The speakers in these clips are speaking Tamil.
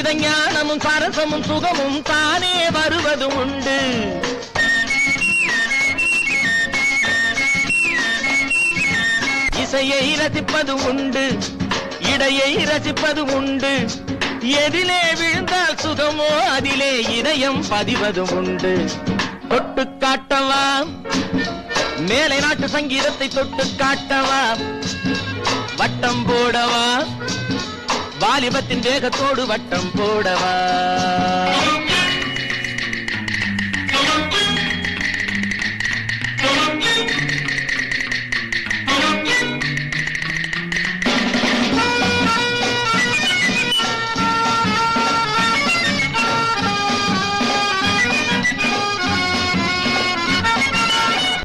சங்கீத ஞானமும் சரசமும் சுகமும் தானே வருவதும் உண்டு. இசையை ரசிப்பதும் உண்டு, இடையை ரசிப்பதும் உண்டு. எதிலே விழுந்தால் சுகமோ அதிலே இதயம் பதிவதும் உண்டு. தொட்டு காட்டவா மேலை நாட்டு சங்கீதத்தை, தொட்டு காட்டவா வட்டம் போடவா, வாலிபத்தின் வேகத்தோடு வட்டம் போடவா.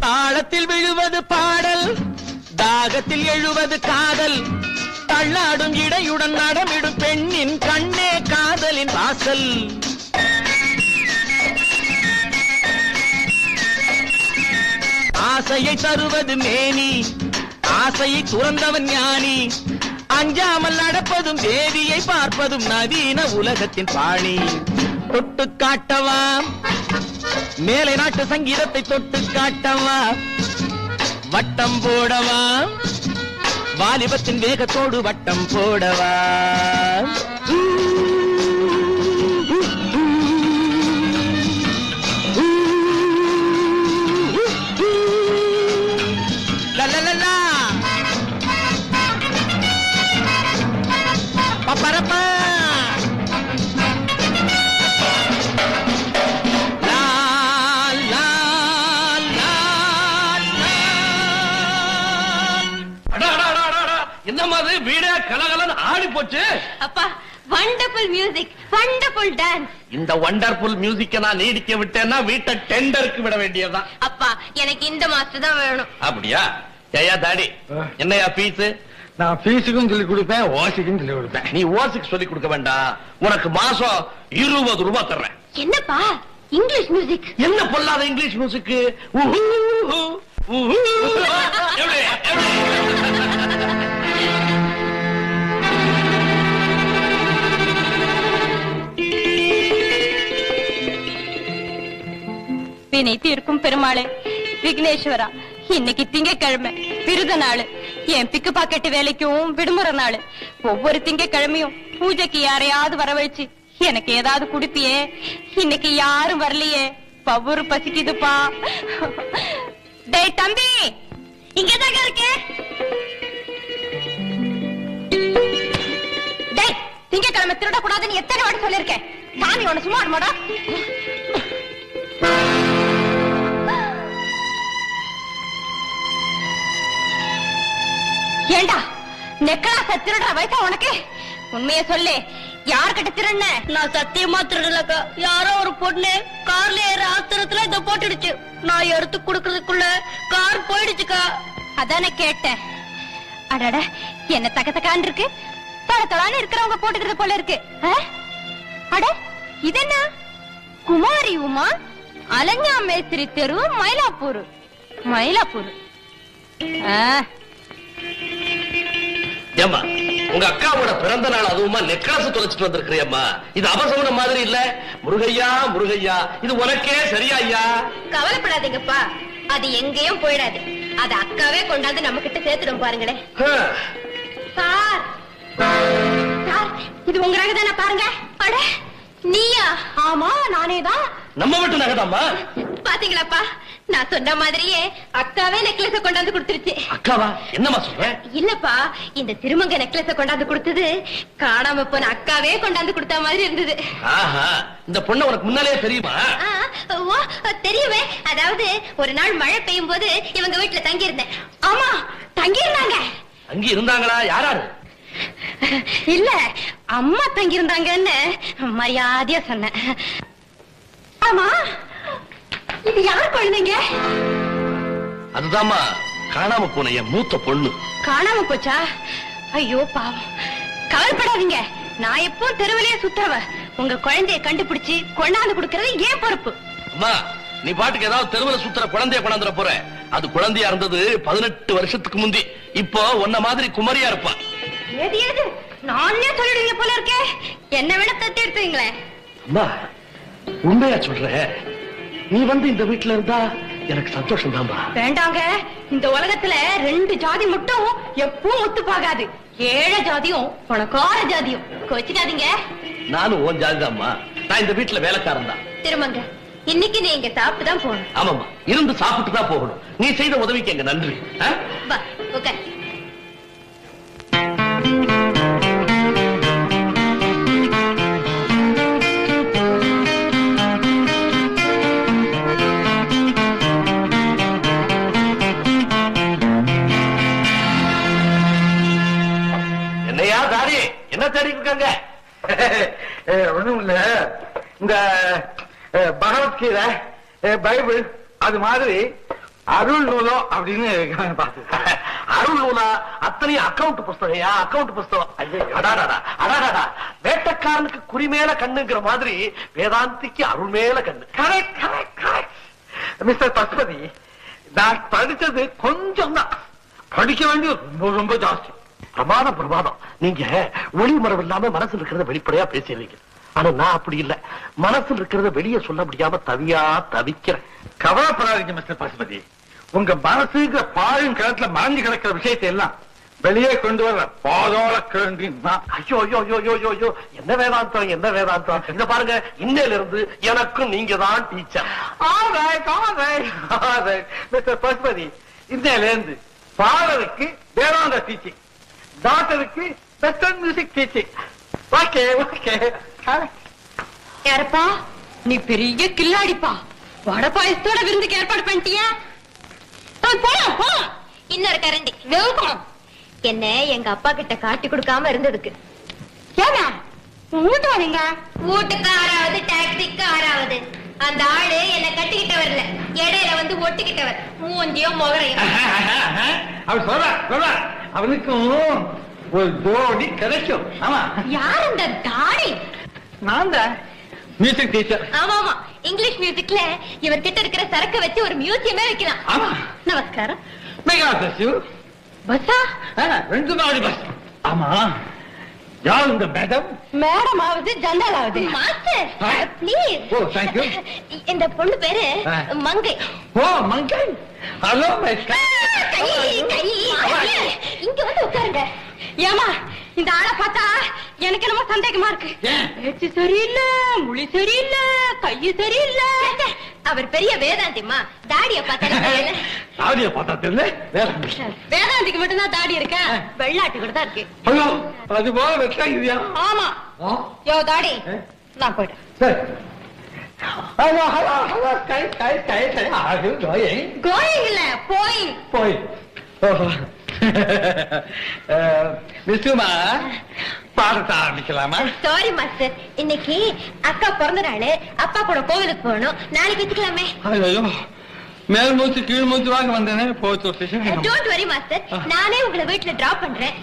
தாளத்தில் விழுவது பாடல், தாகத்தில் எழுவது காதல். தள்ளாடும் இடையுடன் நடமிடும் பெண்ணின் கண்ணே காதலின் வாசல். ஆசையை தருவது மேனி, ஆசையை துறந்தவன் ஞானி. அஞ்சாமல் நடப்பதும் தேவியை பார்ப்பதும் நவீன உலகத்தின் பாணி. தொட்டு காட்டவா மேலை நாட்டு சங்கீதத்தை, தொட்டு காட்டவா வட்டம் போடவா, வாலிபத்தின் வேகத்தோடு வட்டம் போடவா. லலலலா பப்பரப்பா வீடே கலகலன்னு ஆடி போச்சு. அப்பா, வண்டர்ஃபுல் மியூசிக், வண்டர்ஃபுல் டான்ஸ். இந்த வண்டர்ஃபுல் மியூசிக்க நான் நீடிக்க விட்டேன்னா வீட்டை டெண்டருக்கு விட வேண்டியதுதான். அப்பா, எனக்கு இந்த மாஸ்டர் தான் வேணும். அப்படியா? ஏயா தாடி, என்னையா பீஸ்? நான் பீஸுக்கும் சொல்லி கொடுப்பேன், ஓசிக்கும் சொல்லி கொடுப்பேன். நீ ஓசிக்கு சொல்லி கொடுக்க வேண்டாம், உனக்கு மாசம் 20 ரூபாய் தர்றேன். என்னப்பா இங்கிலீஷ் மியூசிக்? என்ன பொல்லாத இங்கிலீஷ் மியூசிக்? வினை தீர்க்கும் பெருமாளே, விக்னேஸ்வரா, இன்னைக்கு திங்கக்கிழமை விருத நாள், என் பிக்கு பாக்கெட்டு வேலைக்கும் விடுமுறை நாள். ஒவ்வொரு திங்கக்கிழமையும் பூஜைக்கு யாரையாவது வரவழைச்சு எனக்கு ஏதாவது குடுப்பியே. இன்னைக்கு யாரும் வரலையே, பவுரு பசிக்குதுப்பா. டேய் தம்பி, இங்கதாங்க இருக்கே. டேய், திங்கக்கிழமை திருடக்கூடாதுன்னு எத்தனை வாட்டி சொல்லிருக்கேன். சாமி ஒண்ணு சும்மா ஆடுமாடா. ஏண்டா நெக்கலாச திருடுற வயசா உனக்கு? உண்மையை சொல்லு, யார்கிட்ட திருடுன? நான் சத்தியமா திருடலக்கா. யாரோ ஒரு பொண்ணு கார்ல ஏற ஆத்திரத்துல இத போட்டுடுச்சு. நான் எடுத்து குடுக்கறதுக்குள்ள கார் போயிடுச்சுக்கா. அதானே கேட்டேன். அடட, என்ன தகத்தக்கான் இருக்கு. தளத்தளான்னு இருக்கிறவங்க போட்டுக்கிறது போல இருக்கு. அட, இதென்ன? குமாரி உமா, அலங்கா மேஸ்திரி தெரு, மயிலாப்பூர். மயிலாப்பூர். ஏம்மா, உங்க அக்காவோட பிறந்த நாள் அதுவுமா நெக்லஸ் தொலைச்சிட்டு வந்திருக்கிறியம்மா. இது அபசகுணம் மாதிரி இல்ல? முருகையா முருகையா, இது உனக்கே சரியா ஐயா? கவலைப்படாதீங்கப்பா, அது எங்கேயும் போயிடாது. அது அக்காவே கொண்டாந்து நம்ம கிட்ட சேர்த்துடும் பாருங்களேன். சார், சார், இது உங்க நகை தானே பாருங்க. அட, நீயா? ஆமா, நானேதான். நம்ம வீட்டு நகைதாம்மா. பாத்தீங்களாப்பா, நான் சொன்ன மாதிரியே அக்காவே நெக்லஸ கொண்டாந்து கொடுத்துருச்சு. அக்காவா? என்னமா சொல்ற? இல்லப்பா, இந்த திருமங்க நெக்லஸ கொண்டாந்து கொடுத்தது காணாம போன அக்காவே கொண்டாந்து கொடுத்த மாதிரி இருந்தது. ஆஹா, இந்த பொண்ணு உனக்கு முன்னாலே தெரியுமா? ஓ, தெரியுமே. அதாவது ஒரு நாள் மழை பெய்யும் போது இவங்க வீட்டுல தங்கி இருந்தேன். ஆமா, தங்கி இருந்தாங்க. அங்க இருந்தாங்களா? யாராரு? இல்ல, அம்மா தங்கி இருந்தாங்கன்னு மரியாதையா சொன்னேன். ஆமா, இது யார் குழந்தைங்க? அதுதாம்மா காணாம போன என் மூத்த பொண்ணு. காணாம போச்சா? ஐயோ பாவம். கவலைப்படாதீங்க, நான் எப்போ தெருவிலேயே சுத்தவ. உங்க குழந்தைய கண்டுபிடிச்சு கொண்டாந்து கொடுக்கறது ஏன் பொறுப்பு. அம்மா, நீ பாட்டுக்கு ஏதாவது தெருவில் சுத்துற குழந்தைய கொண்டாந்துற போற. அது குழந்தையா இருந்தது 18 வருஷத்துக்கு முந்தி. இப்போ உன்ன மாதிரி குமரியா இருப்பா. ஏது ஏது நானே சொல்லிடுவீங்க போல இருக்கே. என்ன விட தட்டி எடுத்துங்களேன். அம்மா உண்மையா சொல்ற, நீ வந்து இந்த வீட்டுல இருந்தா எனக்கு சந்தோஷம் தான்பா. வேண்டாங்க, இந்த உலகத்துல 2 ஜாதி மட்டும் எப்பவும் ஒத்து போகாது. 7 ஜாதியும் பணக்கார ஜாதியும். கோச்சிக்காதீங்க. நானும் உன் ஜாதி தான்மா. நான் இந்த வீட்டுல வேலைக்காரன் தான். திரும்பங்க, இன்னைக்கு நீங்க சாப்பிட்டு தான் போகணும். ஆமாம்மா, இருந்து சாப்பிட்டு தான் போகணும். நீ செய்த உதவிக்கு எங்க நன்றி. வா ஓகே. என்னையா தாடி என்ன தேடி இருக்காங்க? ஒண்ணும் இல்ல, இந்த பகவத்கீதை, பைபிள் அது மாதிரி அருள் நூலம் அப்படின்னு அருள் நூலா? அத்தனையும் அக்கவுண்ட் புஸ்தகையா? அக்கவுண்ட் புஸ்தகம். அடாடாடா அடாடாடா, வேட்டக்காரனுக்கு குறி மேல கண்ணுங்கிற மாதிரி வேதாந்திக்கு அருள் மேல கண்ணு. Correct correct correct. Mister Pasupathi, நான் படிச்சது கொஞ்சம் தான், படிக்க வேண்டியது ரொம்ப ரொம்ப ஜாஸ்தி. பிரமாதம் பிரமாதம். நீங்க ஒளி மரம் இல்லாம மனசுல இருக்கிறத வெளிப்படையா பேசிடுறீங்க. ஆனா நான் அப்படி இல்ல, மனசுல இருக்கிறத வெளியே சொல்ல முடியாம தவிக்கிறேன். கவலைப்படாதீங்க மிஸ்டர் பசுபதி, உங்க மனசுங்கிற பாயும் கிணத்துல மறைஞ்சு கிடக்கிற விஷயத்தை எல்லாம் வெளியே கொண்டு வர பாதோட கிழங்கின்னா. ஐயோ ஐயோ ஐயோ ஐயோ ஐயோ, என்ன வேதாந்தம் என்ன வேதாந்தம். இத பாருங்க, இன்னையில இருந்து எனக்கும் நீங்க தான் டீச்சர். மிஸ்டர் பசுபதி, இன்னையில இருந்து ஃபாதருக்கு வேதாந்த டீச்சிங், டாக்டருக்கு western music teaching. Okay okay. யாரப்பா நீ? பெரிய கில்லாடிப்பா. வட பாயசத்தோட விருந்துக்கு ஏற்பாடு பண்ணிட்டியா? போலாம் போலாம். இன்னொரு கரண்டி வெல்கம். என்ன எங்க அப்பா கிட்ட காட்டி கொடுக்காம இருந்ததுக்கு. ஏன்னா வீட்டு வரீங்க? வீட்டுக்கு 6வது, டாக்ஸிக்கு 6வது. அந்த ஆளு என்ன கட்டிக்கிட்ட வரல, இடையில வந்து ஒட்டிக்கிட்டவர். மூஞ்சியும் முகரையும். அவர் சொல்ற அவனுக்கும் ஒரு ஜோடி கிடைக்கும். ஆமா. யார் அந்த தாடி? நான் தான் மியூசிக் டீச்சர். ஆமா ஆமா, இங்கிலீஷ் மியூசிக்ல இவர்கிட்ட இருக்கிற சரக்கு வச்சு ஒரு மியூசியமே வைக்கலாம். ஆமா. நமஸ்காரம். பஸ்ஸா? 2 நாள் பஸ். ஆமா, யார் இந்த மேடம்? மேடம் ஆவது ஜன்னல் ஆவது. Master please. O thank you. இந்த பொண்ணு பேரு மங்கை. ஓ மங்கை. ஹலோ மை இங்க வந்து உட்காருங்க. ஏமா, இந்த ஆளை பார்த்தா எனக்கு என்னமோ சந்தேகமா இருக்கு. பேச்சு சரியில்லை, மொழி சரியில்லை, கையு சரியில்லை. அவர் பெரிய வேதாந்திமா. தாடிய பார்த்தா தெரியல. வேதாந்திக்கு மட்டும்தான் தாடி இருக்கா, வெள்ளாட்டு கூட தான் இருக்கு. ஹலோ, அது போல வெட்டாங்க. ஆமா. யோ தாடி, நான் போயிட்டேன். சரி. Hello hello hello. கை கோயிங் இல்ல, போயிங். போய் விசுமா பாடத்தை ஆரம்பிக்கலாமா? சாரி மாஸ்டர், இன்னைக்கு அக்கா பிறந்த நாள், அப்பா கூட கோவிலுக்கு போகணும். நாளைக்கு வச்சுக்கலாமே? ஐயோ, மேல் மூச்சு கீழ் மூச்சு வாங்க வந்தேனே. போச்சு. டோன்ட் வரி மாஸ்டர், நானே உங்களை வீட்டுல டிராப் பண்றேன்.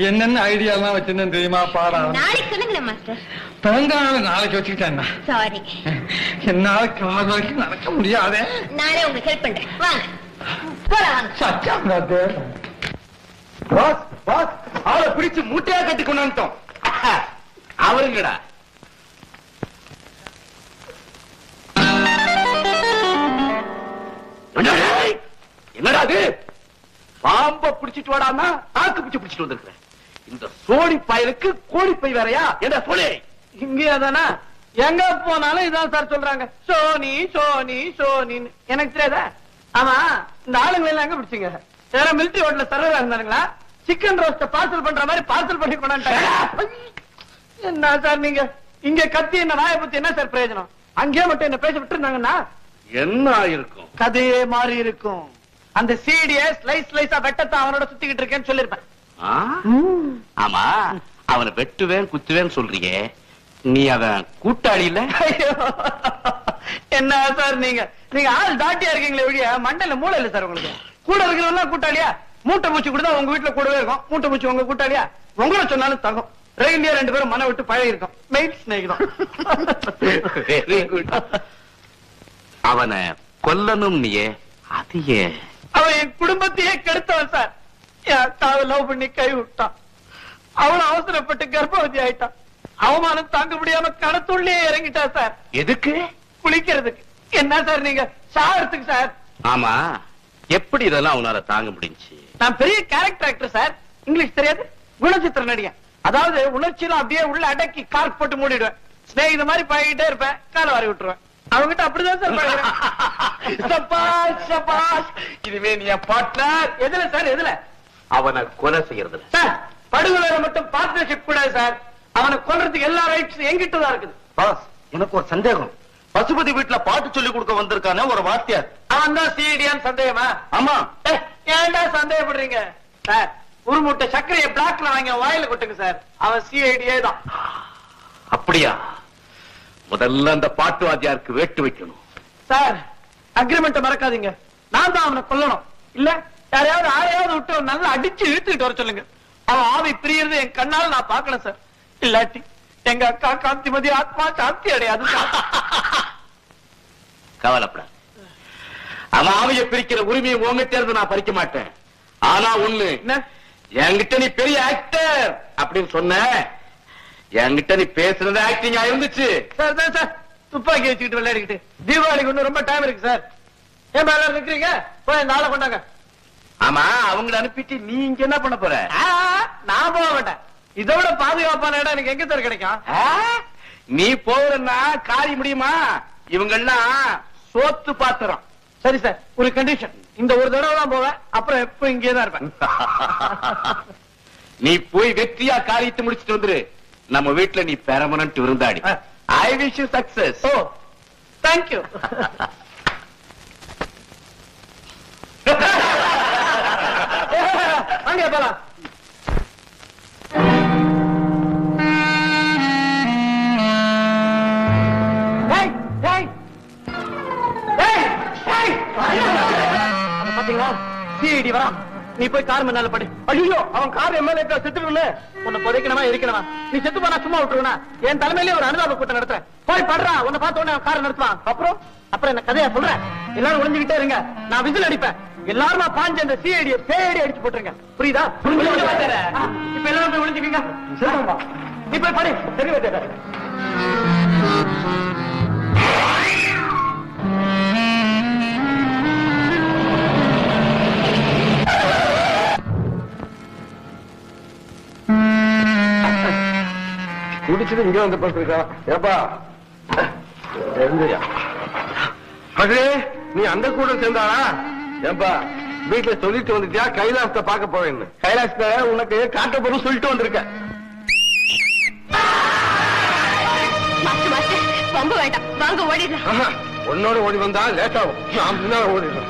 என்னென்ன ஐடியா எல்லாம் வச்சிருந்தேன் தெரியுமா? பாடம் நாளைக்கு சொல்லுங்களேன் மாஸ்டர். பிறந்த நாள் நாளைக்கு வச்சுக்கிட்டேன். சாரி, என்னால கால் வரைக்கும் நடக்க முடியாதே. நானே உங்களுக்கு ஹெல்ப் பண்றேன். வாங்க போலாம். சச்சம் பாஸ் பாஸ், ஆளை பிடிச்சு மூட்டையா கட்டி கொண்டாண்டோம். அவருங்கடா. என்னடா அது? பாம்ப பிடிச்சிட்டு வாடான்னா தாக்கு பிடிச்சிட்டு வந்திருக்கிறேன். இந்த சோடி பயலுக்கு கோடி பை வேறையா? என்ன சொல்லி இங்கேயா தானா? எங்க போனாலும் இதான் சார் சொல்றாங்க, சோனி சோனி சோனின்னு. எனக்கு தெரியாதா? ஆமா, இந்த ஆளுங்களை எல்லாம் எங்க பிடிச்சிங்க? வேற மிலிட்டரி ஹோட்டல்ல சர்வரா இருந்தானுங்களா? சிக்கன் ரோஸ்ட பார்சல் பண்ற மாதிரி பார்சல் பண்ணி கொண்டாண்டாங்க. என்ன சார் நீங்க இங்க கத்தி என்ன நாயை பத்தி என்ன சார் பிரயோஜனம்? அங்கேயே மட்டும் என்ன பேச விட்டு இருந்தாங்கன்னா என்ன இருக்கும்? கதையே மாறி இருக்கும். அந்த சீடிய ஸ்லைஸ் ஸ்லைஸா வெட்டத்தை அவனோட சுத்திக்கிட்டு இருக்கேன்னு சொல்லிருப்பேன். ஆமா, அவனை வெட்டுவேன் குத்துவேன் சொல்றீங்க, நீ அவன் கூட்டாளி இல்ல? என்ன சார் நீங்க ஆள் தாட்டியா இருக்கீங்களே ஒழிய மண்டையில மூளை இல்ல சார் உங்களுக்கு. கூட இருக்கிறவங்க கூட்டாளியா? மூட்டை மூச்சு கூட உங்க வீட்டுல கூடவே இருக்கும். மூட்டை மூச்சு உங்க கூட்டாளியா? உங்களை சொன்னாலும் தகும். ரெயின்டியா 2 பேரும் மன விட்டு பழகி இருக்கும். மெயிட் ஸ்நேகிதம். Very good. அவனை கொல்லணும் நீயே, அது அவன் என் குடும்பத்தையே கெடுத்தவன் சார். என் அக்காவை லவ் பண்ணி கை விட்டான். அவளும் அவசரப்பட்டு கர்ப்பவதி ஆயிட்டான். அவமானம் தாங்க முடியாம கடத்துள்ளே இறங்கிட்டா சார். எதுக்கு? குளிக்கிறதுக்கு. என்ன சார் நீங்க சாகிறதுக்கு சார்? ஆமா, எப்படி இதெல்லாம் உன்னால தாங்க முடிஞ்சு? நான் பெரிய கேரக்டர் ஆக்டர் சார். இங்கிலீஷ் தெரியாது, குணச்சித்திர நடிகன். அதாவது உணர்ச்சியெல்லாம் அப்படியே உள்ள அடக்கி கார்க் போட்டு மூடிடுவேன். ஸ்நேகித மாதிரி பழகிட்டே இருப்பேன், காலை வாரி விட்டுருவேன். அவங்கிட்ட அப்படிதான் சார் பழகிறேன். சபாஷ் சபாஷ். இதுவே நீ பார்ட்னர். எதுல சார்? எதுல? அவனை கொலை செய்யறதுல. சார் படுகொலை மட்டும் பார்ட்னர்ஷிப் கூடாது சார். அவனை கொல்றதுக்கு எல்லா ரைட்ஸ் எங்கிட்ட தான் இருக்குது. பாஸ், எனக்கு ஒரு சந்தேகம். பசுபதி வீட்டுல பாட்டு சொல்லி கொடுக்க வந்திருக்கானே ஒரு வாத்தியார், அவன் தான் சிஐடியான்னு சந்தேகமா? ஆமா. ஏன்டா சந்தேகப்படுறீங்க சார்? ஒரு மூட்டை சர்க்கரையை பிளாக்ல வாங்கி வாயில கொட்டுங்க சார். அவன் சிஐடியே தான். அப்படியா? முதல்ல அந்த பாட்டு வாத்தியாருக்கு வேட்டு வைக்கணும். சார் அக்ரிமெண்ட் மறக்காதீங்க. நான் தான் அவனை கொல்லணும். இல்ல யாரையாவது ஆளையாவது விட்டு நல்லா அடிச்சு இழுத்துக்கிட்டு வர சொல்லுங்க. அவன் ஆவி பிரியறது என் கண்ணால நான் பார்க்கணும் சார். இல்லாட்டி எங்க அக்கா காந்திமதி ஆத்மா சாந்தி அடையாது. கவலைப்பட. அவன் ஆவியை பிரிக்கிற உரிமையை உங்ககிட்ட இருந்து நான் பறிக்க மாட்டேன். ஆனா ஒண்ணு, என்கிட்ட நீ பெரிய ஆக்டர் அப்படின்னு சொன்ன, என்கிட்ட நீ பேசுறது ஆக்டிங்கா இருந்துச்சு. சார் தான் சார் துப்பாக்கி வச்சுக்கிட்டு விளையாடிக்கிட்டு தீபாவளிக்கு இன்னும் ரொம்ப டைம் இருக்கு சார். ஏன் மேல இருக்கிறீங்க? போய் நாளை கொண்டாங்க. ஆமா, அவங்களை அனுப்பிட்டு நீ இங்க என்ன பண்ண போற? நான் போக மாட்டேன். இதோட பாதுகாப்பான இடம் எனக்கு எங்க சார் கிடைக்கும்? நீ போறன்னா காரி முடியுமா? இவங்கெல்லாம் சோத்து பாத்திரம். சரி சார், ஒரு கண்டிஷன். இந்த ஒரு தடவை தான் போவேன், அப்புறம் எப்ப இங்கே தான் இருப்பேன். நீ போய் வெற்றியா காரியத்தை முடிச்சிட்டு வந்துரு. நம்ம வீட்டுல நீ பெர்மனன்ட் விருந்தாடி. I wish you success. Oh thank you. வாங்க போலாம். பாத்தீங்களா, சிஐடி வரா. நீ போய் கார் முன்னால படு. ஐயோ, அவன் கார் எம்எல்ஏ செத்துடுன்னு உன்னை புதைக்கணுமா இருக்கணுமா? நீ செத்து போனா சும்மா விட்டுருவா? என் தலைமையிலே ஒரு அனுதாப கூட்டம் நடத்துறேன். போய் படுறா. உன்னை பார்த்த உடனே கார் நிறுத்துவான். அப்புறம் என்ன கதையா சொல்றேன்? எல்லாரும் ஒளிஞ்சுக்கிட்டே இருங்க, நான் விசில் அடிப்பேன். எல்லாருமா பாஞ்சு அந்த சிஐடியை பேடி அடிச்சு போட்டுருங்க. புரியுதா? இப்ப எல்லாரும் போய் ஒளிஞ்சுக்கீங்க. நீ போய் படு. சரி வைத்த குடிச்சிட்டு இங்க வந்து படுத்திருக்கான். ஏப்பா மகளே, நீ அந்த கூட சேர்ந்தாளா? ஏப்பா வீட்டுல சொல்லிட்டு வந்துட்டியா கைலாசத்தை பார்க்க போவேன்னு? கைலாசத்தை உனக்கு காட்ட போறோம் சொல்லிட்டு வந்திருக்க. ரொம்ப வேண்டாம், வாங்க ஓடிடுறேன். உன்னோட ஓடி வந்தா லேட் ஆகும். நான் முன்னால ஓடிடுறேன்.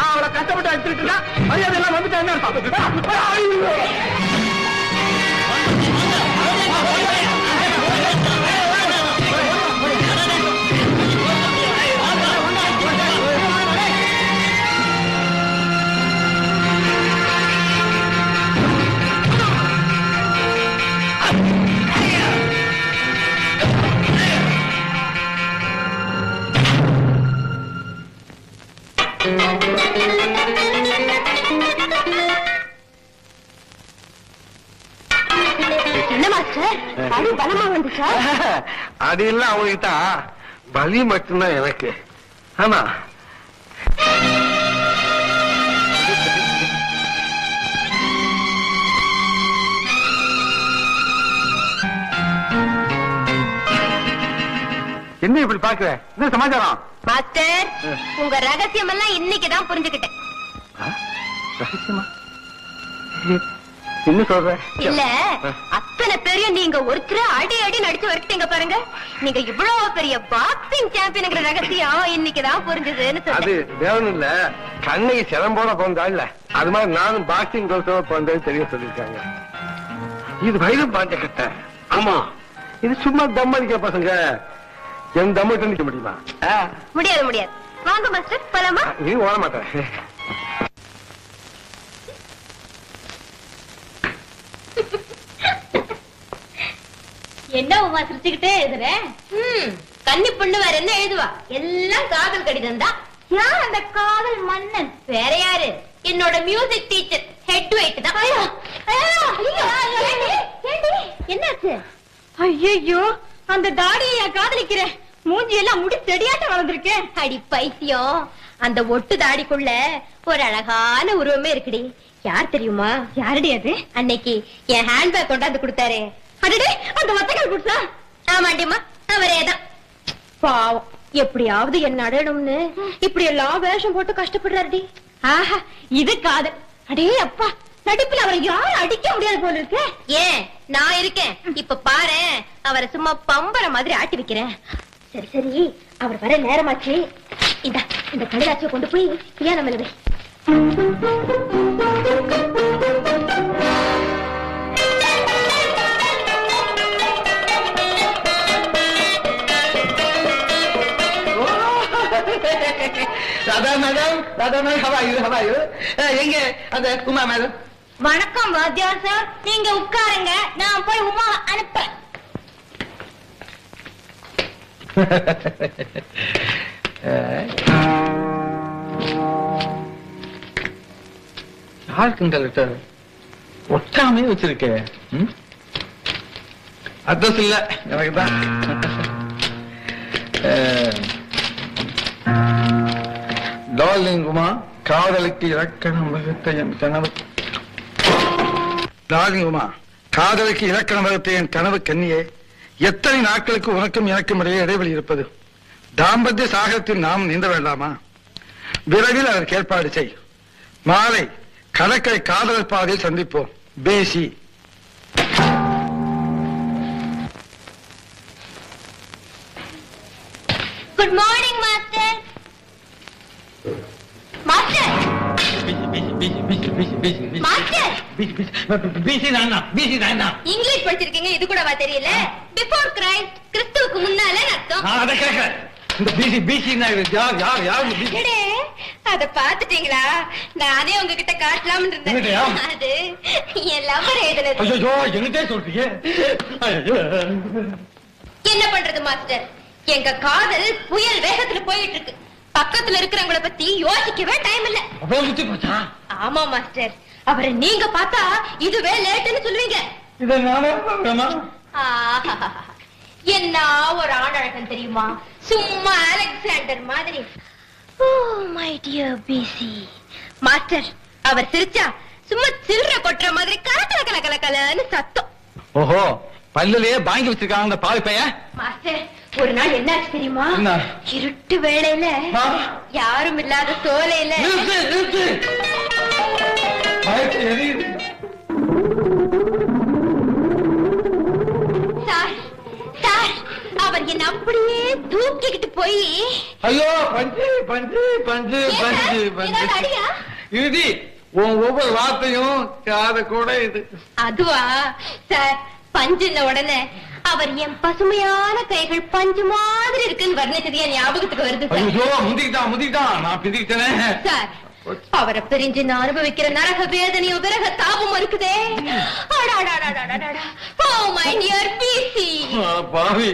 அவளை கஷ்டப்பட்டு அடிச்சுட்டு மரியாதை எல்லாம் வந்துட்டாங்க. என்ன மாஸ்டர், அடி பலமா வந்துச்சா? அது இல்ல, அவனுக்கு தான் பலி மட்டும்தான் எனக்கு. ஆமா, என்ன இப்படி பாக்குற? என்ன சமாச்சாரம்? மாஸ்டர், உங்க ரகசியம் எல்லாம் இன்னைக்குதான் புரிஞ்சுக்கிட்டேன். ரகசியமா? என்ன சொல்ற? இல்ல, அத்தனை பேரையும் நீங்க ஒருத்தர் அடி அடி நடிச்சு வரட்டீங்க பாருங்க. நீங்க இவ்வளவு பெரிய பாக்ஸிங் சாம்பியன்ங்கிற ரகசியம் இன்னைக்குதான் புரிஞ்சதுன்னு அது சொல்றேன். வேணும் இல்ல, கண்ணகி சிலம்போட பிறந்தா இல்ல, அது மாதிரி நானும் பாக்ஸிங் கோல்ஸோட பிறந்தேன்னு தெரிய சொல்லிருக்காங்க. இது வைரம் பாஞ்ச கட்ட. ஆமா, இது சும்மா தம் அடிக்க பசங்க. என் தம் நிக்க முடியுமா? முடியாது முடியாது. வாங்க மாஸ்டர், போலாமா? நீ ஓட மாட்டேன். என்ன உமா சிரிச்சுக்கிட்டே எழுதுற? கன்னி பொண்ணு வேற என்ன எழுதுவா? எல்லாம் காதல் கடிதம் தான். யார் அந்த காதல் மன்னன்? வேற யாரு? என்னோட மியூசிக் டீச்சர் ஹெட் வெயிட் தான். என்னாச்சு? ஐயோ, அந்த தாடியை காதலிக்கிற மூஞ்சி எல்லாம் முடி செடியாட்ட வளர்ந்துருக்கேன். அடி பைத்தியம், அந்த ஒட்டு தாடிக்குள்ள ஒரு அழகான உருவமே இருக்குடி. யார் தெரியுமா? யாருடி அது? அன்னைக்கு என் ஹேண்ட்பேக் கொண்டாந்து கொடுத்தாரு. அடடே, அந்த வத்தக்கால் குடிச்சா? ஆமாண்டிமா, அவரேதான். பாவம், எப்படியாவது என்ன அடையணும்னு இப்படி எல்லாம் வேஷம் போட்டு கஷ்டப்படுறாருடி. ஆஹா, இது காதல். அடே அப்பா, நடிப்புல அவரை யாரும் அடிக்க முடியாது போல இருக்கு. ஏன், நான் இருக்கேன். இப்ப பாரு, அவரை சும்மா பம்பர மாதிரி ஆட்டி வைக்கிறேன். சரி சரி, அவர் வர நேரமாச்சு. இந்த கடிதாச்சியை கொண்டு போய் பியானோ மேல வை. Radha madam, Radha madam, how are you எங்க அந்த உமா மேடம்? வணக்கம் வாத்தியார் சார், நீங்க உட்காருங்க, நான் போய் உமா அனுப்பேன். யாருக்கு இந்த லெட்டர்? ஒட்டாமே வச்சிருக்க. அட்ரஸ் இல்ல, எனக்கு தான். டார்லிங் உமா, காதலுக்கு இலக்கணம் வகுத்த என் கனவு. டார்லிங் உமா, காதலுக்கு இலக்கணம் வகுத்த என் கனவு கன்னியே, எத்தனை நாட்களுக்கு உனக்கும் எனக்கும் இடையே இடைவெளி இருப்பது? தாம்பத்திய சாகரத்தில் நாம் நீந்த வேண்டாமா? விரைவில் அதற்கு ஏற்பாடு செய். மாலை கடற்கரை காதலர் பாதையில் சந்திப்போம். பேசி. Good morning master. Master, English படிச்சிருக்கீங்க, இது கூடவா தெரியல? பிஃபோர் கிரைஸ்ட், கிறிஸ்துவுக்கு முன்னால அர்த்தம். அத பாத்துட்டீங்களா? நானே உங்ககிட்ட காட்டலாம்னு இருந்தேன். அது என் லவர் எழுதுனது. என்ன பண்றது மாஸ்டர், எங்க காதல் புயல் வேகத்துல போயிட்டு இருக்கு. பக்கத்துல இருக்கிறவங்கள பத்தி யோசிக்கவே டைம் இல்ல. ஆமா மாஸ்டர், அவரை நீங்க பார்த்தா இதுவே லேட்டுன்னு சொல்லுவீங்க. என்ன ஒரு ஆணழகன் தெரியுமா? சும்மா அலெக்சாண்டர் மாதிரி. ஓ மை டியர் பிசி. மாஸ்டர், அவர் சிரிச்சா சும்மா சில்ற கொட்டுற மாதிரி கலக்கல கலக்கல கலன்னு சத்தம். ஓஹோ, பல்லுலயே வாங்கி வச்சிருக்காங்க அந்த பாவி பையன். மாஸ்டர், ஒரு நாள் என்னாச்சு தெரியுமா? இருட்டு வேளையில யாரும் இல்லாத சோலையில சார், சார், அவர் என்ன அப்படியே தூக்கிக்கிட்டு போய். ஐயோ, பஞ்சு பஞ்சு பஞ்சு பஞ்சு பஞ்சு. அடியா? இறுதி உன் ஒவ்வொரு வார்த்தையும் காத கூட இது. அதுவா சார், பஞ்சுன்ன உடனே அவர் என் பசுமையான கைகள் பஞ்சு மாதிரி இருக்குன்னு வர்ணிச்சது என் ஞாபகத்துக்கு வருது சார். ஐயோ, முந்திக்கிட்டான், நான் பிந்திக்கிட்டேனே சார். அவரை பிரிஞ்சு நான் அனுபவிக்கிற நரக வேதனையும் விரக தாபமும் இருக்குதே. ஓ மை டியர் பிசி. பாவி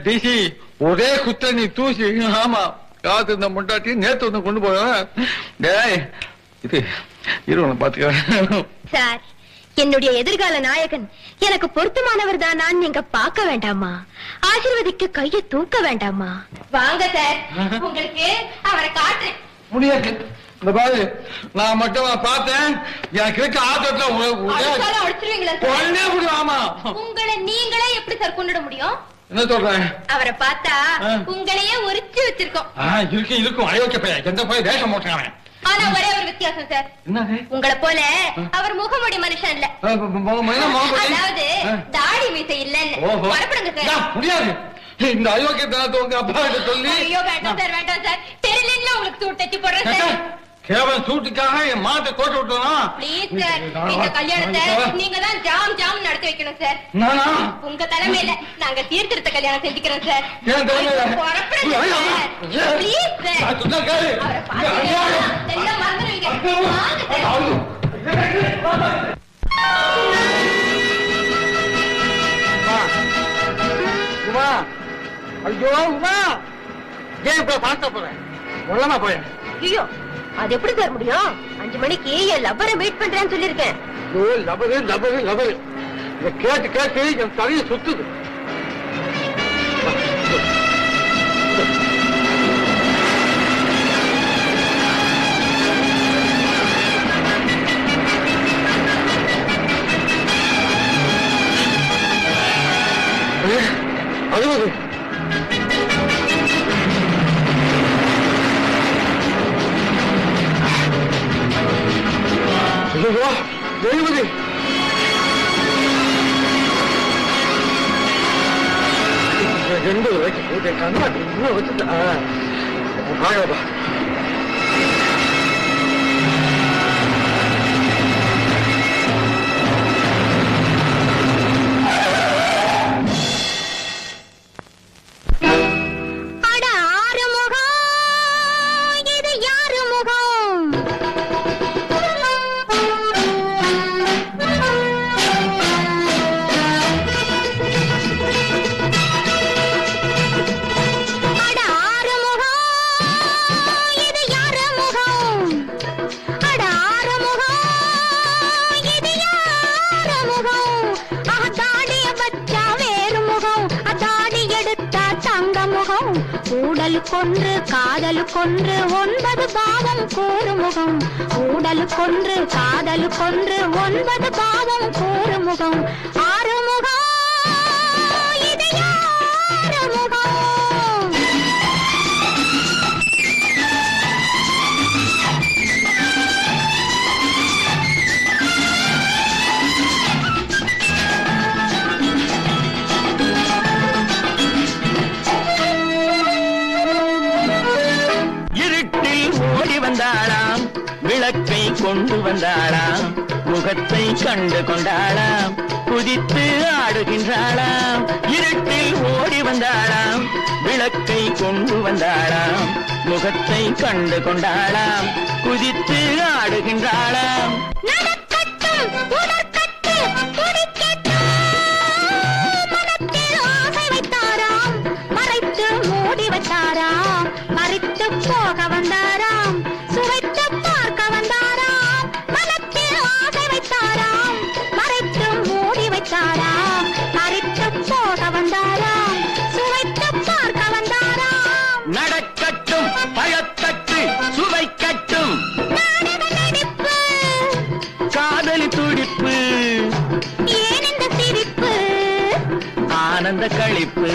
பிசி, ஒரே குத்த நீ தூசி. ஆமா, காத்து இந்த முண்டாட்டி நேத்து வந்து கொண்டு போய. டேய், இது இருவனை பாத்துக்க சார். என்னுடைய எதிர்கால நாயகன் எனக்கு பொருத்தமானவர் தான். நான் நீங்க பார்க்க வேண்டாமா? ஆசீர்வதிக்க கையை தூக்க வேண்டாமா? வாங்க சார், உங்களுக்கு அவரை காட்டுறேன். முடியாது. இந்த பாரு, நான் மட்டும் பார்த்தேன். எனக்கு இருக்க ஆத்தத்துல அடிச்சாலும் அடிச்சிருவீங்களா சார்? ஆமா, உங்களை நீங்களே எப்படி சார் கொண்டுட முடியும்? என்ன சொல்றேன்? அவரை பார்த்தா உங்களையே உரிச்சு வச்சிருக்கோம். இருக்கும் அயோக்கிய பையன், எந்த போய் வேஷம் போட்டான். ஆனா ஒரே ஒரு வித்தியாசம் சார். என்னது? உங்களை போல அவர் முகமுடி மனுஷன் இல்ல. அதாவது தாடி மீசை இல்லன்னு. வரப்படுங்க சார். முடியாது. இந்த அயோக்கியத்தனத்தை உங்க அப்பா கிட்ட சொல்லி. ஐயோ வேண்டாம் சார், வேண்டாம் சார். தெரியல உங்களுக்கு சூட் தச்சு போடுறேன் சார். கேவலம் சூட்டுக்காக என் மாட்டை கோட்டை விட்டோம். ப்ளீஸ் சார், இந்த கல்யாணத்தை நீங்க தான் ஜாம் ஜாம் நடத்தி வைக்கணும் சார். நானா? உங்க தலைமையில நாங்க தீர்த்திருத்த கல்யாணம் செஞ்சுக்கிறோம் சார். ஏன் தலைமையில? புறப்படுங்க சார். Please sir. அவரை பாத்தீங்கன்னா எல்லாம் மறந்துடுவீங்க. வாங்க சார். உமா, ஐயோ உமா, ஏன் இப்ப பார்க்க போறேன்? உள்ளமா போயேன். ஐயோ, அது எப்படி சார் முடியும்? 5 மணிக்கு என் லவ்வரை மீட் பண்றேன்னு சொல்லிருக்கேன். லபரு லபரு லபரு இத கேட்டு கேட்டு என் தலையை சுத்துது. அழுவது தெய்வதி, ரெண்டு கண்ணா இன்னும் வச்சுட்டா ஆகப்பா. கொன்று காதலு கொன்று 9 பாவம் கூறுமுகம். ஊடலு கொன்று காதலு கொன்று 9 பாவம் கூறுமுகம். 6 முகம், இது யாரு முகம்? வந்தாளாம், விளக்கை கொண்டு வந்தாளாம், முகத்தை கண்டு கொண்டாளாம், குதித்து ஆடுகின்றாளாம். இருட்டில் ஓடி வந்தாளாம், விளக்கை கொண்டு வந்தாளாம், முகத்தை கண்டு கொண்டாளாம், குதித்து ஆடுகின்றாளாம். மறைத்து மூடி வந்தாராம், மறைத்து போக வந்தாராம், சுவைத்து பார்க்க வந்தாராம், மனத்தில் ஆசை வைத்தாராம், மறைத்து மூடி வைத்தாராம், மறைத்து போக வந்தாராம், சுவைத்து பார்க்க வந்தாராம். நடக்கட்டும் பழத்தட்டு சுவைக்கட்டும், நடிப்பு காதலி துடிப்பு, ஏன் இந்த சிரிப்பு, ஆனந்த களிப்பு.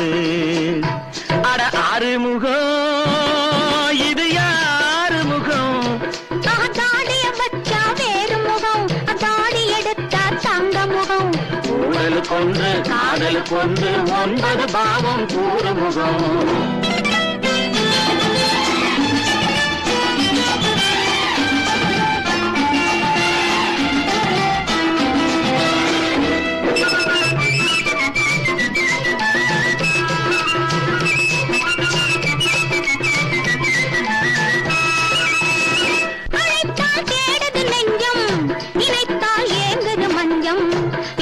அட 6 முகம், இது யாரு முகம்? தாடிய வச்சா வேறு முகம், தாடி எடுத்தா தங்க முகம். ஊழல் கொன்று காதல் கொன்று 9 பாவம் கூறு முகம்.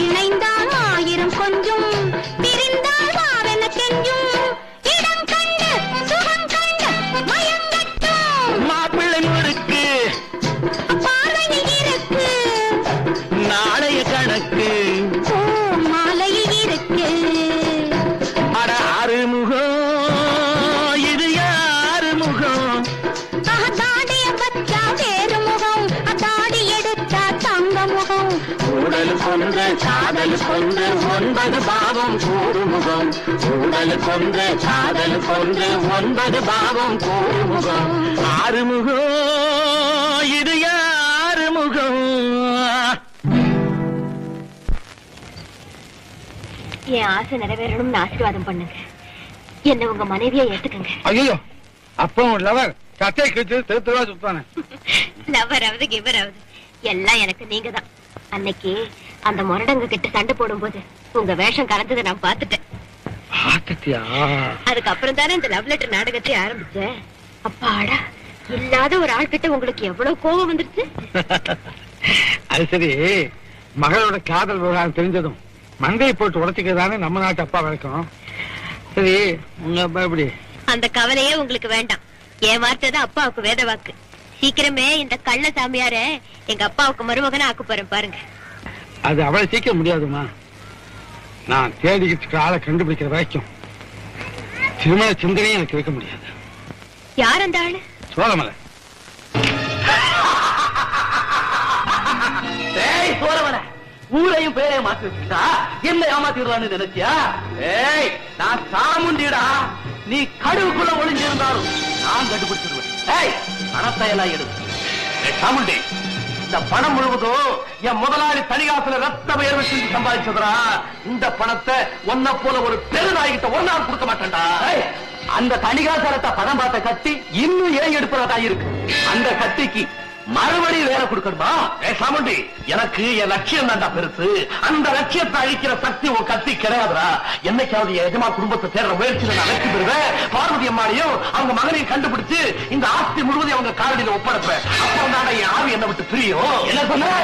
இணைந்தால் 1000 கொஞ்சம், பிரிந்தால் வாரென கெஞ்சும், இடம் கண்டு காதலுக்கொன்று 9 பாவம் கூறுமுகம் ஊடலுக்கொன்று காதலுக்கொன்று 9 பாவம் கூறுமுகம் ஆறுமுகம் இது யாறுமுகம் என் ஆசை நிறைவேறணும்னு ஆசீர்வாதம் பண்ணுங்க. என்ன உங்க மனைவியா ஏத்துக்குங்க. ஐயோ அப்போ லவர் சட்டையை கிழிச்சு திருத்தவா சுத்தானே. லவராவது கிவராவது எல்லாம் எனக்கு நீங்க தான். அன்னைக்கு அந்த முரடங்க கிட்ட சண்டை போடும்போது உங்க வேஷம் கலந்ததை நான் பாத்துட்டேன். அதுக்கப்புறம் தானே இந்த லவ் லெட்டர் நாடகத்தை ஆரம்பிச்சேன். அப்பாடா, இல்லாத ஒரு ஆள் கிட்ட உங்களுக்கு எவ்வளவு கோபம் வந்துருச்சு. அது சரி, மகளோட காதல் விவகாரம் தெரிஞ்சதும் மண்டையை போட்டு உடச்சிக்கிறதானே நம்ம நாட்டு அப்பா வழக்கம். சரி, உங்க அப்பா எப்படி? அந்த கவலையே உங்களுக்கு வேண்டாம். என் வார்த்தை தான் அப்பாவுக்கு வேத வாக்கு. சீக்கிரமே இந்த கள்ள சாமியார எங்க அப்பாவுக்கு மருமகனை ஆக்க போறேன் பாருங்க. அது அவ்வளவு சீக்கிரம் முடியாதுமா. நான் தேடிக்கிட்டு ஆளை கண்டுபிடிக்கிற வரைக்கும் திருமண சிந்தனையும் எனக்கு இருக்க முடியாது. யார் அந்த ஆளு? சோழமலை. சோழமலை ஊரையும் பேரையும் மாத்தி வச்சுட்டா என்ன ஏமாத்திடுவான்னு நினைச்சியா? ஏய், நான் சாமுண்டிடா. நீ கடுவுக்குள்ள ஒளிஞ்சிருந்தாலும் நான் கண்டுபிடிச்சிருவேன். ஏய், பணத்தை எல்லாம் எடுத்து சாமுண்டி, இந்த பணம் முழுவதும் என் முதலாளி தனிகாசுல ரத்த உயர்வு செஞ்சு சம்பாதிச்சதுரா. இந்த பணத்தை ஒன்ன போல ஒரு பெருநாய்கிட்ட ஒரு நாள் கொடுக்க மாட்டேன்டா. அந்த தனிகாசரத்தை பணம் பார்த்த கத்தி இன்னும் ஏன் எடுப்பதா இருக்கு. அந்த கத்திக்கு மறுபடியும் வேலை கொடுக்கணுமா? சாமுண்டி, எனக்கு என் லட்சியம் தான்டா பெருசு. அந்த லட்சியத்தை அழிக்கிற சக்தி உன் கத்தி கிடையாதுடா. என்னைக்காவது என் எஜமா குடும்பத்தை தேடுற முயற்சியில நான் வெற்றி பெறுவேன். பார்வதி அம்மாளையும் அவங்க மகனையும் கண்டுபிடிச்சு இந்த ஆஸ்தி முழுவதையும் அவங்க காரடியில ஒப்படைப்பேன். அப்புறம் தான் என் ஆவி என்னை விட்டு பிரியும். என்ன சொன்ன?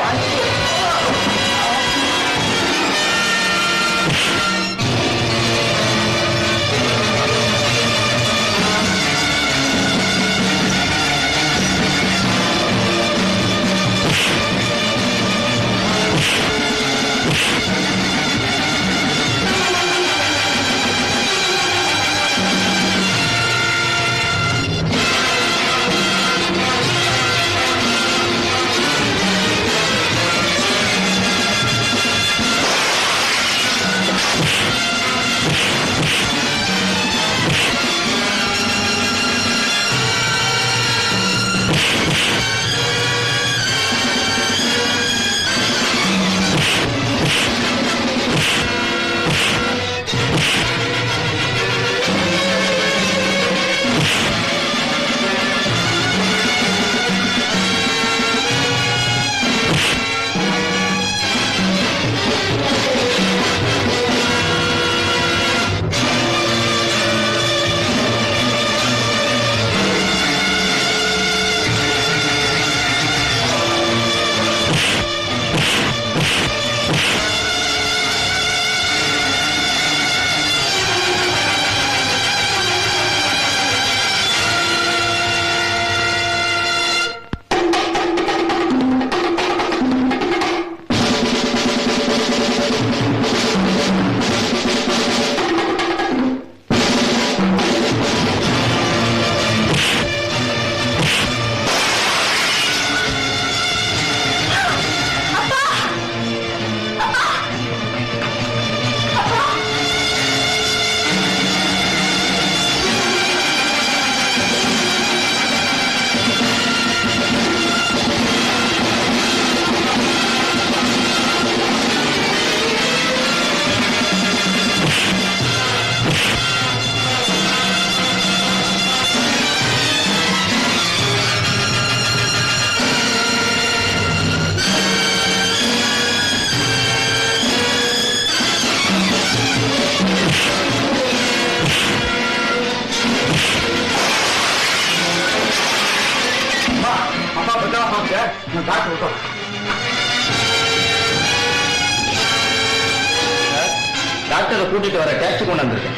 டாக்டரை கூட்டிட்டு வர டாக்ஸி கொண்டு வந்திருக்கேன்.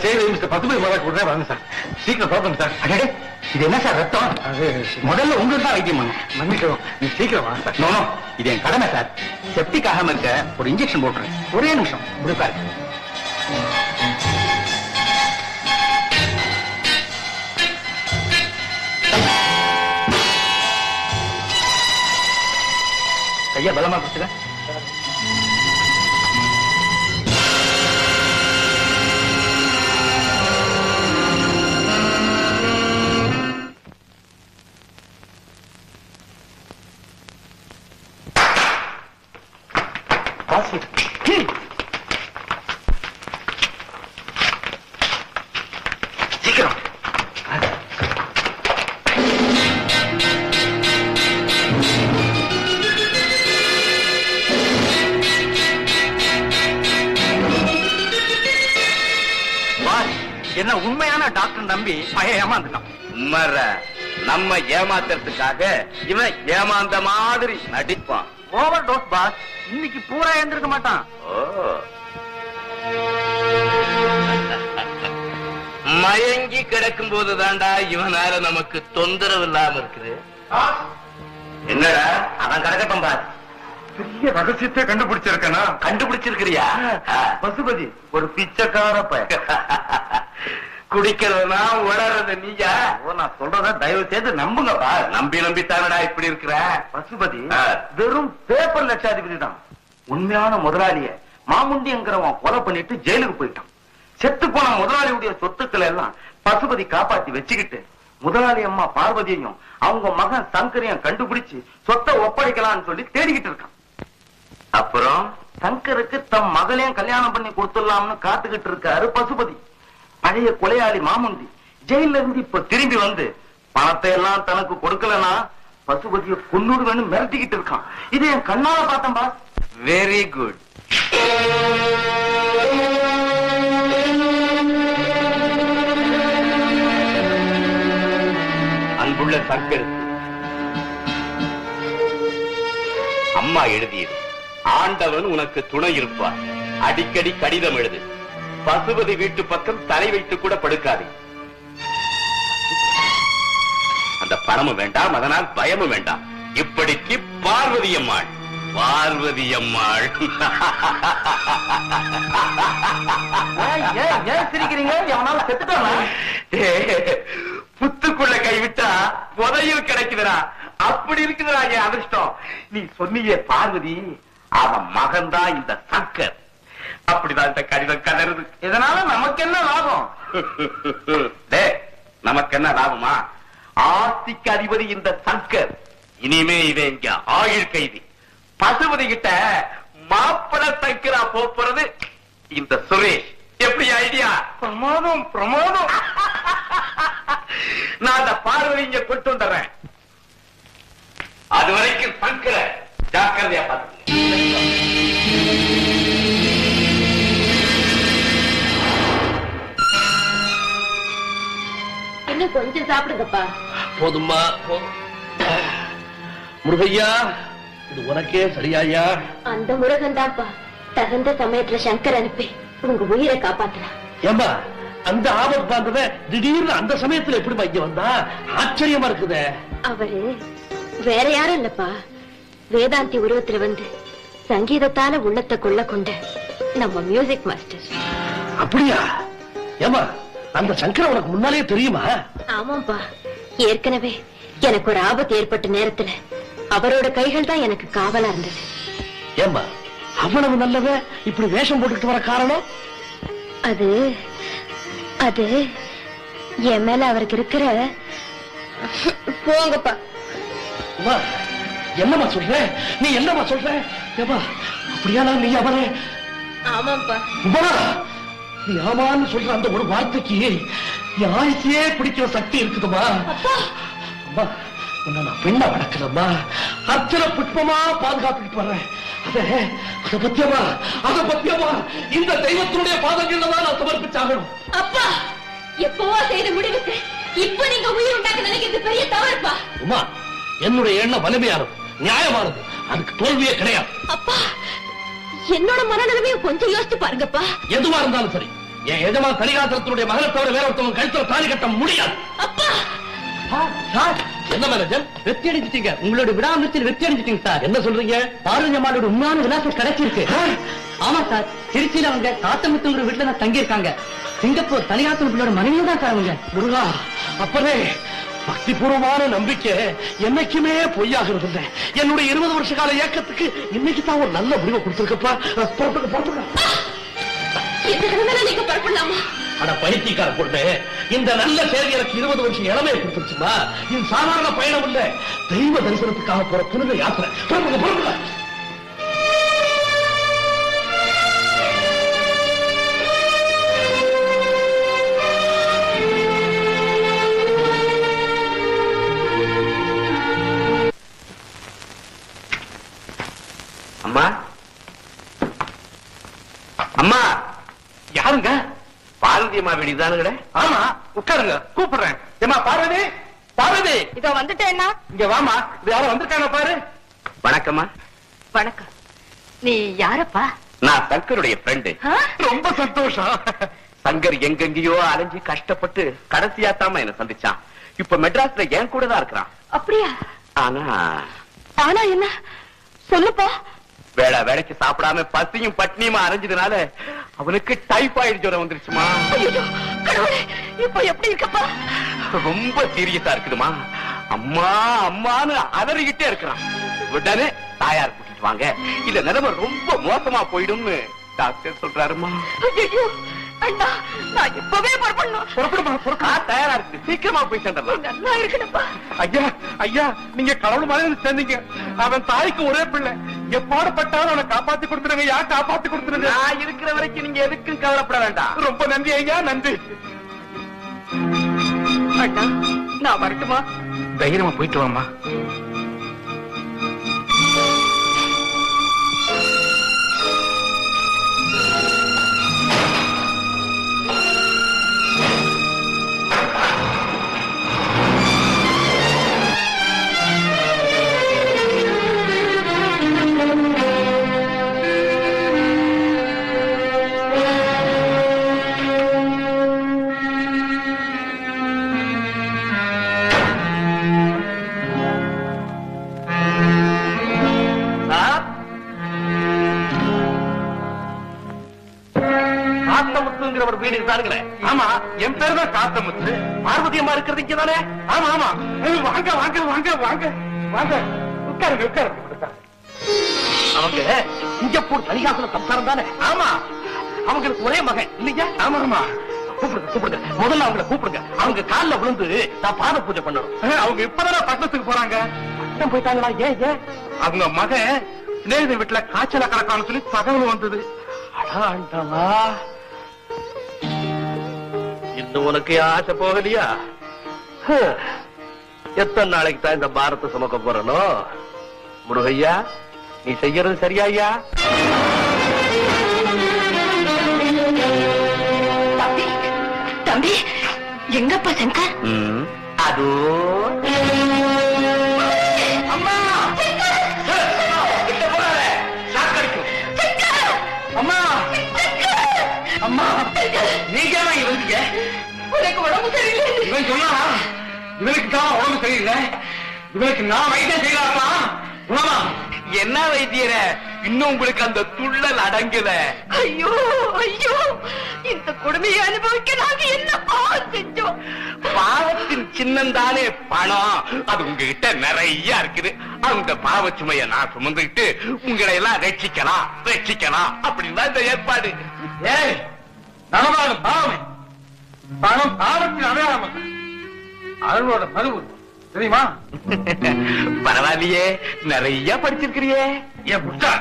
செய்து 10 பேர் உடனே வாங்க சார். சீக்கிரம் பார்ப்போம் சார். அடே, இது என்ன சார் ரத்தம்? அது முதல்ல உங்களுக்கு தான் வைத்தியம் பண்ணும். மன்னிக்கிறோம், நீ சீக்கிரம் வாங்க சார். நோ, இது என் கடமை சார். செப்டிக் ஆகாம இருக்க ஒரு இன்ஜெக்ஷன் போட்டுறேன். ஒரே நிமிஷம் கொடுக்காரு. கைய பலமா கொடுத்துக்க. சீக்கிரம். என்ன உண்மையான டாக்டர் நம்பி பையன் ஏமாந்துட்டான். உம்மற நம்ம ஏமாத்துறதுக்காக இவன் ஏமாந்த மாதிரி நடிப்பான். Over dose pass. இன்னைக்கு பூரா எழுந்திருக்க மாட்டான். மயங்கி கிடக்கும் போதுதான்டா இவனால நமக்கு தொந்தரவு இல்லாம இருக்குது. என்னடா அவன் கிடக்கட்டும் பார். பெரிய ரகசியத்தை கண்டுபிடிச்சிருக்கனா? கண்டுபிடிச்சிருக்கிறியா? பசுபதி ஒரு பிச்சைக்கார பையன். குடிக்கிறதுனா உளறது நீயா? நான் சொல்றத தயவு செய்து நம்புங்கப்பா. நம்பி நம்பித்தானடா இப்படி இருக்கிற. பசுபதி வெறும் பேப்பர் லட்சாதிபதி தான். உண்மையான முதலாளிய மாமுண்டிங்கிறவன் கொலை பண்ணிட்டு ஜெயிலுக்கு போயிட்டான். செத்து போன முதலாளியுடைய சொத்துக்களை எல்லாம் பசுபதி காப்பாத்தி வச்சுக்கிட்டு முதலாளி அம்மா பார்வதியையும் அவங்க மகன் சங்கரையும் கண்டுபிடிச்சு சொத்தை ஒப்படைக்கலாம்னு சொல்லி தேடிக்கிட்டு இருக்கான். அப்புறம் சங்கருக்கு தம் மகளையும் கல்யாணம் பண்ணி கொடுத்துடலாம்னு காத்துக்கிட்டு இருக்காரு பசுபதி. பழைய கொலையாளி மாமுண்டி ஜெயில இருந்து இப்ப திரும்பி வந்து பணத்தை எல்லாம் தனக்கு கொடுக்கலனா பசுபதியை கொன்னுடுவேன்னு மிரட்டிக்கிட்டு இருக்கான். இது என் கண்ணால பார்த்தேன் பாஸ். Very good. அன்புள்ள சங்கருக்கு அம்மா எழுதியது. ஆண்டவன் உனக்கு துணை இருப்பார். அடிக்கடி கடிதம் எழுது. பசுபதி வீட்டு பக்கம் தலை வைத்து கூட படுக்காதே. அந்த பணமும் வேண்டாம், அதனால் பயமும் வேண்டாம். இப்படிக்கு பார்வதி அம்மாள். பார்வதி அம்மாள். ஏன் சிரிக்கிறீங்க? எவனால செத்துட்டானா? புத்துக்குள்ள கைவிட்டா புதையில் கிடைக்குதுடா. அப்படி இருக்குதுடா என் அதிர்ஷ்டம். நீ சொன்னியே பார்வதி, அவன் மகன்தான் இந்த சங்கர். அப்படிதான் இந்த கடிதம் கதறுது. இதனால நமக்கு என்ன லாபம்? நமக்கு என்ன லாபமா? ஆஸ்திக்கு அதிபதி இந்த சங்கர். இனிமே இவன் இங்க ஆயுள் கைதி. பசுபதி கிட்ட மாப்பிள சங்கரா போறது இந்த சுரேஷ். எப்படி ஐடியா? பிரமாதம் பிரமாதம். நான் அந்த பார்வதி இங்க கொண்டு வந்துடுறேன். அது வரைக்கும் சங்கர ஜாக்கிரதையா பார்த்து. இன்னும் கொஞ்சம் சாப்பிடுங்கப்பா. போதுமா? முருகையா, இது உனக்கே சரியாயா? அந்த முருகன் தான்ப்பா தகுந்த சமயத்துல சங்கர் அனுப்பி உங்க உயிரை காப்பாத்துறான். ஏம்பா, அந்த ஆபத்து பாந்தவ திடீர்னு அந்த சமயத்துல எப்படி இங்க வந்தா? ஆச்சரியமா இருக்குதே. அவரு வேற யாரும் இல்லப்பா, வேதாந்தி உருவத்துல வந்து சங்கீதத்தால உள்ளத்தை கொள்ள கொண்ட நம்ம மியூசிக் மாஸ்டர். அப்படியா? ஏமா, அந்த சங்கர உனக்கு முன்னாலே தெரியுமா? ஆமாப்பா, ஏற்கனவே எனக்கு ஒரு ஆபத்து ஏற்பட்ட நேரத்துல அவரோட கைகள் தான் எனக்கு காவலா இருந்தது. ஏமா, அவ்வளவு நல்லவ இப்படி வேஷம் போட்டுக்கிட்டு வர காரணம்? அது அது என் மேல அவருக்கு இருக்கிற. போங்கப்பா. அம்மா, என்னம்மா சொல்ற? நீ என்னம்மா சொல்ற? ஏமா, அப்படியானா நீ அவரே? ஆமாப்பா. உமா, நீ ஆமான்னு சொல்ற அந்த ஒரு வார்த்தைக்கு என் ஆயுசையே பிடிக்கிற சக்தி இருக்குதுமா. அம்மா, உன்னை நான் பெண்ணை வளர்க்கலம்மா, அத்தனை புஷ்பமா பாதுகாத்துக்கிட்டு வர்றேன். அத பத்தியமா இந்த தெய்வத்தினுடைய பாதங்கள்ல தான் நான் சமர்ப்பிச்சாகணும். அப்பா, எப்பவோ செய்த முடிவுக்கு இப்ப நீங்க உயிர் உண்டாக்க நினைக்கிறது பெரிய தவறுப்பா. உமா, என்னுடைய எண்ணம் வலிமையானது, நியாயமானது. அதுக்கு தோல்வியே கிடையாது. அப்பா, என்னோட மனநிலைமையும் கொஞ்சம் யோசிச்சு பாருங்கப்பா. எதுவா இருந்தாலும் சரி, என் எஜமான் தனிகாத்திரத்தினுடைய மகளை தவிர வேற ஒருத்தவங்க கழுத்துல தாலி கட்ட முடியாது. அப்பா, என்ன மேனேஜர், வெற்றி அடிச்சிட்டீங்க. உங்களோட விடாமுயற்சியில் வெற்றி அடிச்சிட்டீங்க சார். என்ன சொல்றீங்க? பார்வதி அம்மாளோட உண்மையான விலாசம் கிடைச்சிருக்கு. ஆமா சார், திருச்சியில அவங்க காத்தமுத்துங்கிற வீட்டுல நான் தங்கி இருக்காங்க. சிங்கப்பூர் தனியாத்தூர் பிள்ளோட மனைவியும் தான் சார் அவங்க. முருகா, அப்பனே பக்திபூர்வமான நம்பிக்கை என்னைக்குமே பொய்யாகிறது இல்லை. என்னுடைய 20 வருஷ கால இயக்கத்துக்கு இன்னைக்கு தான் ஒரு நல்ல முடிவை கொடுத்திருக்கப்பா. நீங்க புறப்படலாமா? ஆனா பைத்தியக்கார பொண்ணு, இந்த நல்ல சேவை எனக்கு 20 வருஷம் இளமையை கொடுத்துருச்சுமா. இது சாதாரண பயணம் இல்ல, தெய்வ தரிசனத்துக்காக போற புனித யாத்திரை. புறப்படுங்க. அம்மா, அம்மா, யாருங்க? பார்வதி அம்மா வீடுதானுங்கட? ஆமா, உட்காருங்க, கூப்பிடுறேன். ஏமா பார்வதி, பார்வதி, இதோ வந்துட்டேன்னா. இங்க வாமா. இது யாரும் வந்திருக்காங்க பாரு. வணக்கம்மா. வணக்கம். நீ யாரப்பா? நான் சங்கருடைய ஃப்ரெண்டு. ரொம்ப சந்தோஷம். சங்கர் எங்கெங்கயோ அலைஞ்சு கஷ்டப்பட்டு கடைசியாத்தாம என்ன சந்திச்சான். இப்ப மெட்ராஸ்ல என் கூட தான் இருக்கிறான். அப்படியா? ஆனா என்ன சொல்லுப்பா. வேலைக்கு சாப்பிடாம பசியும் பட்னியுமா அரைஞ்சதுனால அவனுக்கு டைபாய்டு ஜுரம் வந்துருச்சுமா. இப்ப எப்படி இருக்கப்பா? ரொம்ப சீரியஸா இருக்குதுமா. அம்மா அம்மான்னு அலறிக்கிட்டே இருக்கிறான். உடனே தாயார் கூட்டிட்டு வாங்க, இல்ல நிலைமை ரொம்ப மோசமா போயிடும்னு டாக்டர் சொல்றாருமா. அண்ணா, நான் இப்பவே புறப்படணும். தயாரா இருக்கு, சீக்கிரமா போய் சேர்ந்துடலாம். நல்லா இருக்கணும்ப்பா. ஐயா, ஐயா, நீங்க கடவுள் மாதிரி சேர்ந்தீங்க. அவன் தாய்க்கு ஒரே பிள்ளை. எப்பாடுபட்டாலும் அவனை காப்பாத்தி கொடுத்துருங்க. யார் காப்பாத்தி கொடுத்துருங்க? நான் இருக்கிற வரைக்கும் நீங்க எதுக்கும் கவலைப்பட வேண்டாம். ரொம்ப நன்றி ஐயா, நன்றி. அண்ணா, நான் வரட்டுமா? தைரியமா போயிட்டு வாமா. காத்தமுத்துங்கிற வீடு இருந்தாருங்களே? ஆமா, என் பேரு தான் காத்தமுத்து. பார்வதி அம்மா இருக்கிறது இங்கதானே? ஆமா ஆமா. வாங்க வாங்க வாங்க வாங்க வாங்க, உட்காருங்க உட்காருங்க. அவங்க சிங்கப்பூர் தனிகாசன சம்சாரம் தானே? ஆமா, அவங்களுக்கு ஒரே மகன் இல்லையா? ஆமா ஆமா. கூப்பிடுங்க கூப்பிடுங்க, முதல்ல அவங்களை கூப்பிடுங்க. அவங்க காலில் விழுந்து நான் பாத பூஜை பண்ணணும். அவங்க இப்பதான் பட்டணத்துக்கு போறாங்க. பட்டம் போயிட்டாங்களா? ஏன் ஏன்? அவங்க மகன் சிநேகித வீட்டுல காய்ச்சல கலக்கான்னு சொல்லி தகவல் வந்தது. அடாண்டவா, இன்னும் உனக்கு ஆசை போகலையா? எத்தனை நாளைக்கு தான் இந்த பாரத்தை சுமக்க போறனோ? முருகையா, நீ செய்யறது சரியா ஐயா? தம்பி, எங்கப்பா சங்கர்? அதோ அம்மா, அம்மா அம்மா, நீங்க இவங்க உனக்கு உடம்பு சரியில்லை. இவன் சொன்னா இவனுக்கு தான் உடம்பு சரியில்லை. இவனுக்கு நான் வைத்தியம் செய்யலாம். என்ன வைத்தியர, இன்னும் உங்களுக்கு அந்த துள்ளல் அடங்கல. ஐயோ ஐயோ, இந்த கொடுமையை அனுபவிக்க நாங்க என்ன பாவம் செஞ்சோம்? பாவத்தின் சின்னந்தானே பணம். அது உங்ககிட்ட நிறைய இருக்குது. அந்த பாவ சுமைய நான் சுமந்துக்கிட்டு உங்களை எல்லாம் ரட்சிக்கலாம் ரட்சிக்கலாம் அப்படின்னு தான் இந்த ஏற்பாடு. ஏய், நலவான பாவமே. பணம் பாவத்தின் அடையாளம். அதனோட மறுவு தெரியுமா? பரவாயில்லையே, நிறைய படிச்சிருக்கிறியே. என் புத்தா,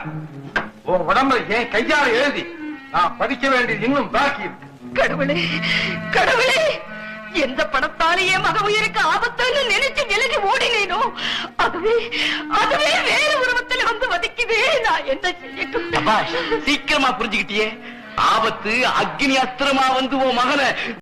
உன் உடம்புல ஏன் கையால எழுதி நான் படிக்க வேண்டியது இன்னும் பாக்கி இருக்கு. கடவுளே கடவுளே, எந்த பணத்தாலேயே மக உயிருக்கு ஆபத்துன்னு நினைச்சு விலகி ஓடினேனோ அதுவே அதுவே வேறு உருவத்தில் வந்து வதிக்குதே. நான் என்ன செய்யட்டும்? சீக்கிரமா புரிஞ்சுக்கிட்டியே. ஆபத்து அக்னி அஸ்திரமா வந்து உன் மகனை